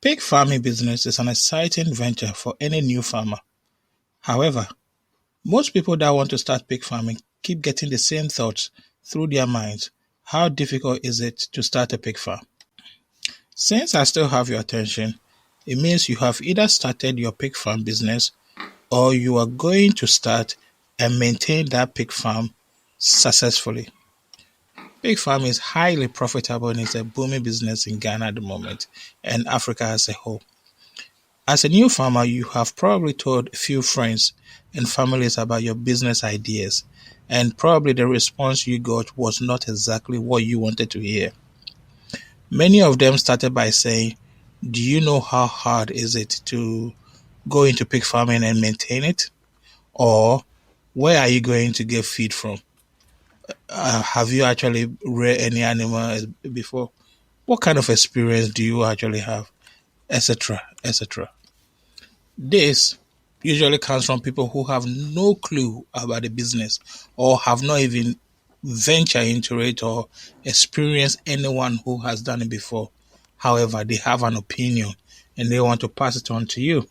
Pig farming business is an exciting venture for any new farmer. However, most people that want to start pig farming keep getting the same thoughts through their minds. How difficult is it to start a pig farm? Since I still have your attention, it means you have either started your pig farm business or you are going to start and maintain that pig farm successfully. Pig farming is highly profitable and is a booming business in Ghana at the moment and Africa as a whole. As a new farmer, you have probably told a few friends and families about your business ideas, and probably the response you got was not exactly what you wanted to hear. Many of them started by saying, "Do you know how hard is it to go into pig farming and maintain it? Or where are you going to get feed from? Have you actually reared any animal before? What kind of experience do you actually have?" Etc. etc. This usually comes from people who have no clue about the business or have not even ventured into it or experienced anyone who has done it before. However, they have an opinion and they want to pass it on to you.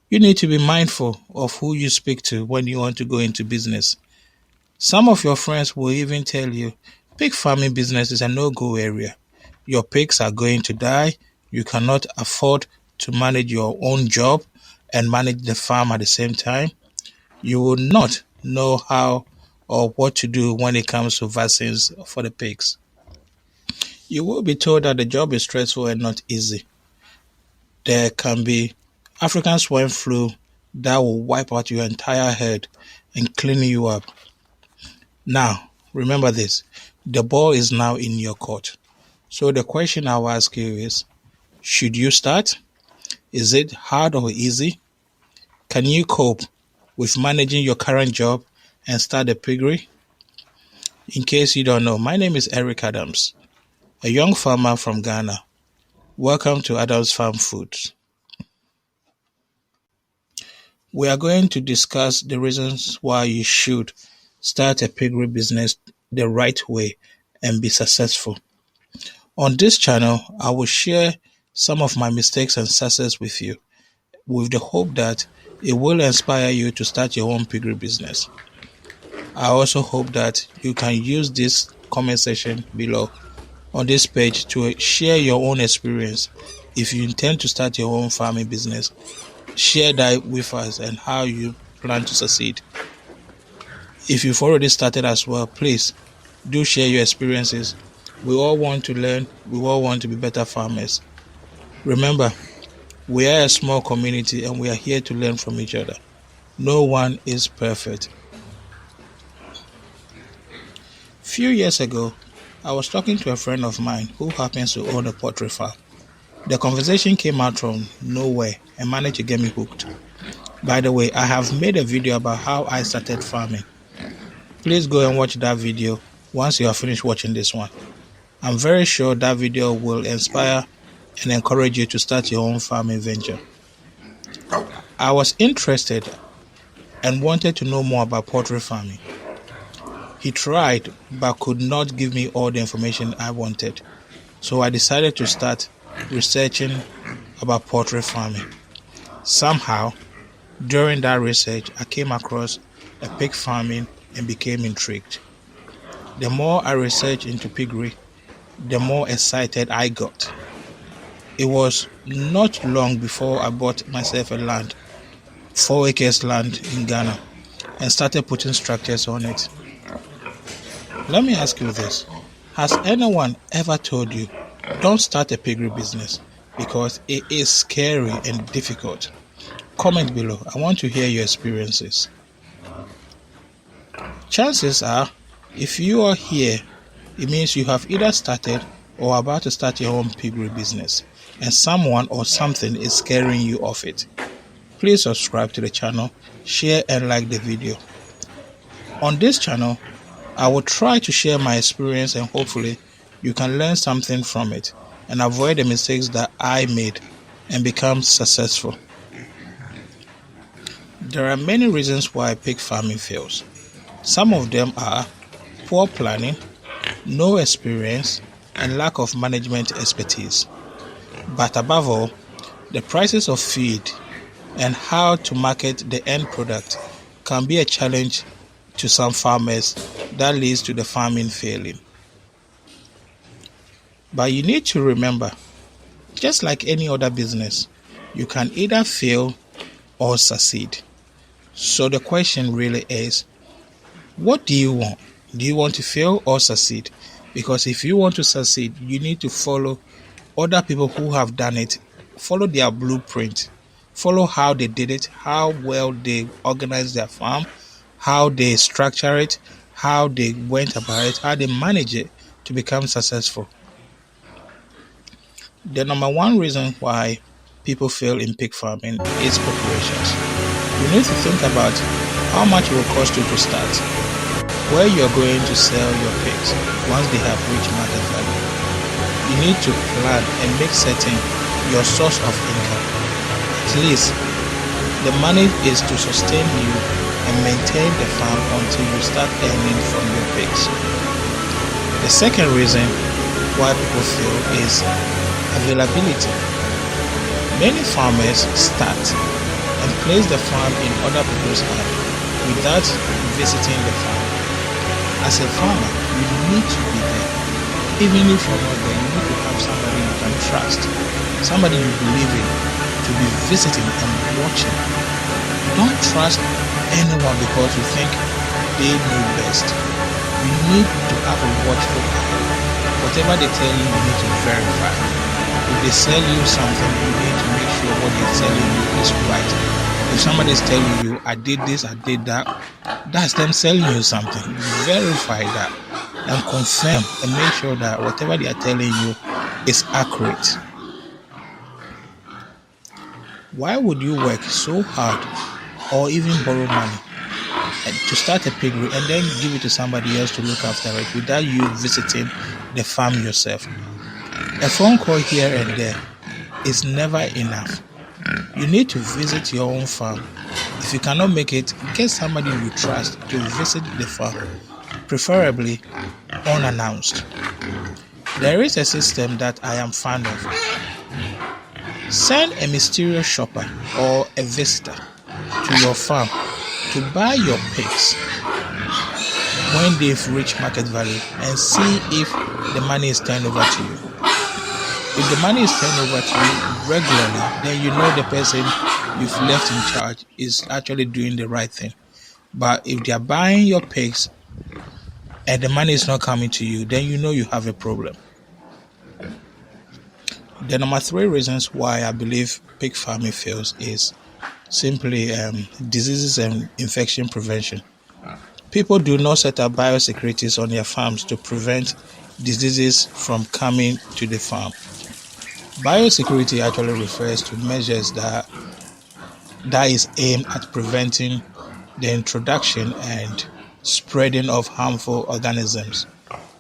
You need to be mindful of who you speak to when you want to go into business. Some of your friends will even tell you pig farming business is a no-go area. Your pigs are going to die. You cannot afford to manage your own job and manage the farm at the same time. You will not know how or what to do when it comes to vaccines for the pigs. You will be told that the job is stressful and not easy. There can be African swine flu that will wipe out your entire herd and clean you up. Now, remember this, the ball is now in your court. So the question I'll ask you is, should you start? Is it hard or easy? Can you cope with managing your current job and start a piggery? In case you don't know, my name is Eric Adams, a young farmer from Ghana. Welcome to Adams Farm Foods. We are going to discuss the reasons why you should start a piggery business the right way and be successful. On this channel, I will share some of my mistakes and success with you, with the hope that it will inspire you to start your own piggery business. I also hope that you can use this comment section below on this page to share your own experience. If you intend to start your own farming business, share that with us and how you plan to succeed. If you've already started as well, please do share your experiences. We all want to learn. We all want to be better farmers. Remember, we are a small community and we are here to learn from each other. No one is perfect. Few years ago, I was talking to a friend of mine who happens to own a poultry farm. The conversation came out from nowhere and managed to get me hooked. By the way, I have made a video about how I started farming. Please go and watch that video once you have finished watching this one. I'm very sure that video will inspire and encourage you to start your own farming venture. I was interested and wanted to know more about poultry farming. He tried but could not give me all the information I wanted. So I decided to start researching about poultry farming. Somehow, during that research, I came across a pig farming and became intrigued. The more I researched into piggery, the more excited I got. It was not long before I bought myself a land, 4 acres land in Ghana, and started putting structures on it. Let me ask you this. Has anyone ever told you, don't start a piggery business because it is scary and difficult? Comment below. I want to hear your experiences. Chances are, if you are here, it means you have either started or are about to start your own piggery business, and someone or something is scaring you off it. Please subscribe to the channel, share and like the video. On this channel, I will try to share my experience and hopefully you can learn something from it and avoid the mistakes that I made and become successful. There are many reasons why pig farming fails. Some of them are poor planning, no experience, and lack of management expertise. But above all, the prices of feed and how to market the end product can be a challenge to some farmers that leads to the farming failing. But you need to remember, just like any other business, you can either fail or succeed. So the question really is, what do you want? Do you want to fail or succeed? Because if you want to succeed, you need to follow other people who have done it, follow their blueprint, follow how they did it, how well they organized their farm, how they structure it, how they went about it, how they manage it to become successful. The number one reason why people fail in pig farming is preparations. You need to think about how much it will cost you to start, where you are going to sell your pigs once they have reached market value. You need to plan and make certain your source of income. At least the money is to sustain you and maintain the farm until you start earning from your pigs. The second reason why people fail is availability. Many farmers start and place the farm in other people's hands without visiting the farm. As a farmer, you need to be there. Even if you're not there, you need to have somebody you can trust, somebody you believe in, to be visiting and watching. Don't trust anyone because you think they know best. You need to have a watchful eye. Whatever they tell you, you need to verify. If they sell you something, you need to make sure what they're telling you is right. If somebody is telling you, I did this, I did that, that's them selling you something. Verify that and confirm and make sure that whatever they are telling you is accurate. Why would you work so hard or even borrow money to start a piggery and then give it to somebody else to look after it without you visiting the farm yourself? A phone call here and there is never enough. You need to visit your own farm. If you cannot make it, get somebody you trust to visit the farm, preferably unannounced. There is a system that I am fond of. Send a mysterious shopper or a visitor to your farm to buy your pigs when they've reached market value and see if the money is turned over to you. If the money is turned over to you regularly, then you know the person you've left in charge is actually doing the right thing. But if they are buying your pigs and the money is not coming to you, then you know you have a problem. The number three reasons why I believe pig farming fails is simply diseases and infection prevention. People do not set up biosecurities on their farms to prevent diseases from coming to the farm. Biosecurity actually refers to measures that is aimed at preventing the introduction and spreading of harmful organisms,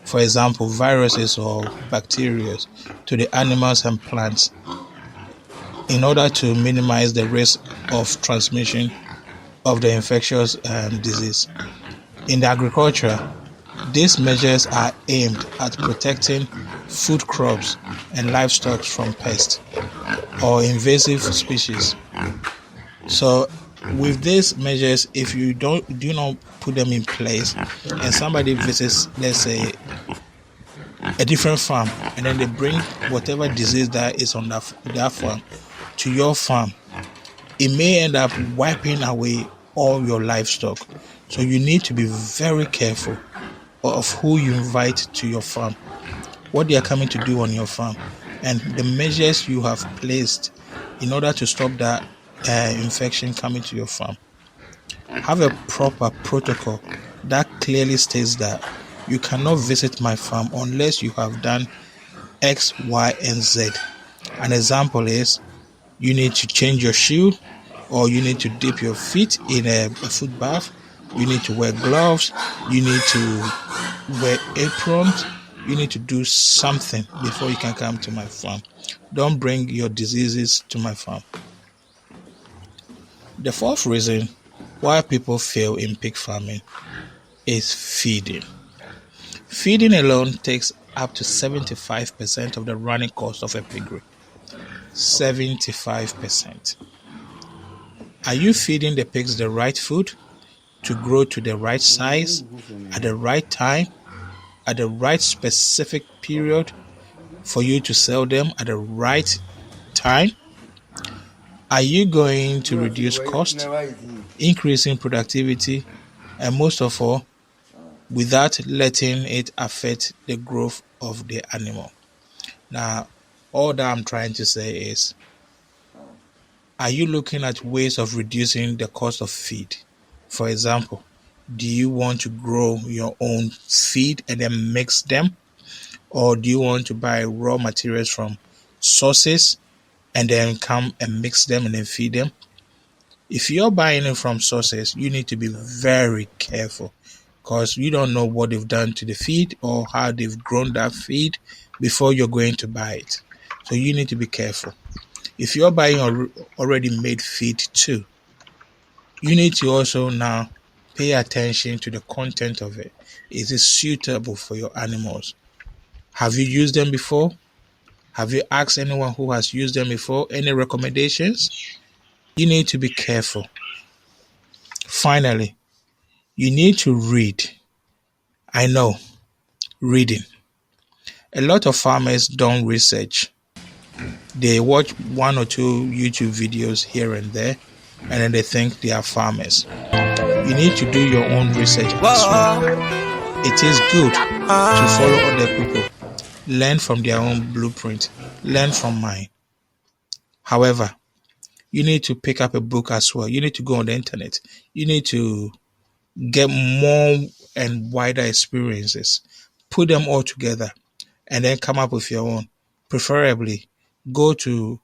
for example, viruses or bacteria, to the animals and plants in order to minimize the risk of transmission of the infectious disease. In the agriculture, these measures are aimed at protecting food crops and livestock from pests or invasive species. So with these measures, if you do not put them in place and somebody visits, let's say, a different farm, and then they bring whatever disease that is on that farm to your farm, it may end up wiping away all your livestock. So you need to be very careful of who you invite to your farm, what they are coming to do on your farm, and the measures you have placed in order to stop that infection coming to your farm. Have a proper protocol that clearly states that you cannot visit my farm unless you have done X, Y, and Z. An example is you need to change your shoe, or you need to dip your feet in a foot bath. You need to wear gloves. You need to wear aprons. You need to do something before you can come to my farm. Don't bring your diseases to my farm. The fourth reason why people fail in pig farming is feeding. Feeding alone takes up to 75% of the running cost of a piggery. 75%. Are you feeding the pigs the right food to grow to the right size at the right time, at the right specific period for you to sell them at the right time? Are you going to reduce cost, increasing productivity, and most of all, without letting it affect the growth of the animal? Now, all that I'm trying to say is, are you looking at ways of reducing the cost of feed? For example, do you want to grow your own feed and then mix them? Or do you want to buy raw materials from sources and then come and mix them and then feed them? If you're buying it from sources, you need to be very careful because you don't know what they've done to the feed or how they've grown that feed before you're going to buy it. So you need to be careful. If you're buying already made feed too, you need to also now pay attention to the content of it. Is it suitable for your animals? Have you used them before? Have you asked anyone who has used them before? Any recommendations? You need to be careful. Finally, you need to read. I know, reading. A lot of farmers don't research. They watch one or two YouTube videos here and there, and then they think they are farmers. You need to do your own research as well. It is good to follow other people, learn from their own blueprint, learn from mine. However, you need to pick up a book as well. You need to go on the internet. You need to get more and wider experiences, put them all together, and then come up with your own. Preferably, go to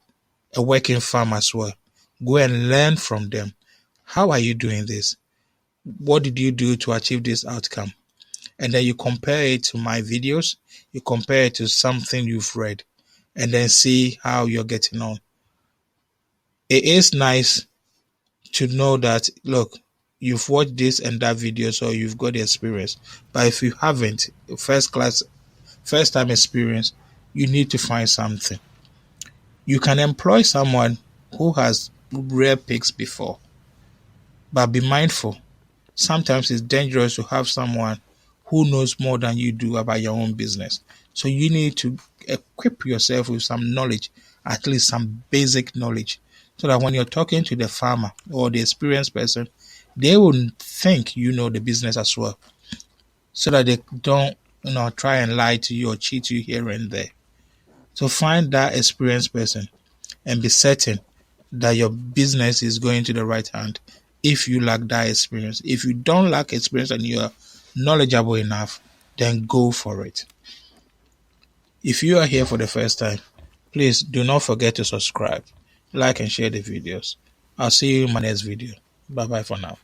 a working farm as well. Go and learn from them. How are you doing this? What did you do to achieve this outcome? And then you compare it to my videos, you compare it to something you've read, and then see how you're getting on. It is nice to know that, look, you've watched this and that video, so you've got the experience. But if you haven't, first time experience, you need to find something. You can employ someone who has reared pigs before, but be mindful. Sometimes it's dangerous to have someone who knows more than you do about your own business. So you need to equip yourself with some knowledge, at least some basic knowledge, so that when you're talking to the farmer or the experienced person, they will think you know the business as well, so that they don't try and lie to you or cheat you here and there. So find that experienced person and be certain that your business is going to the right hand if you lack that experience. If you don't lack experience and you are knowledgeable enough, then go for it. If you are here for the first time, please do not forget to subscribe, like and share the videos. I'll see you in my next video. Bye bye for now.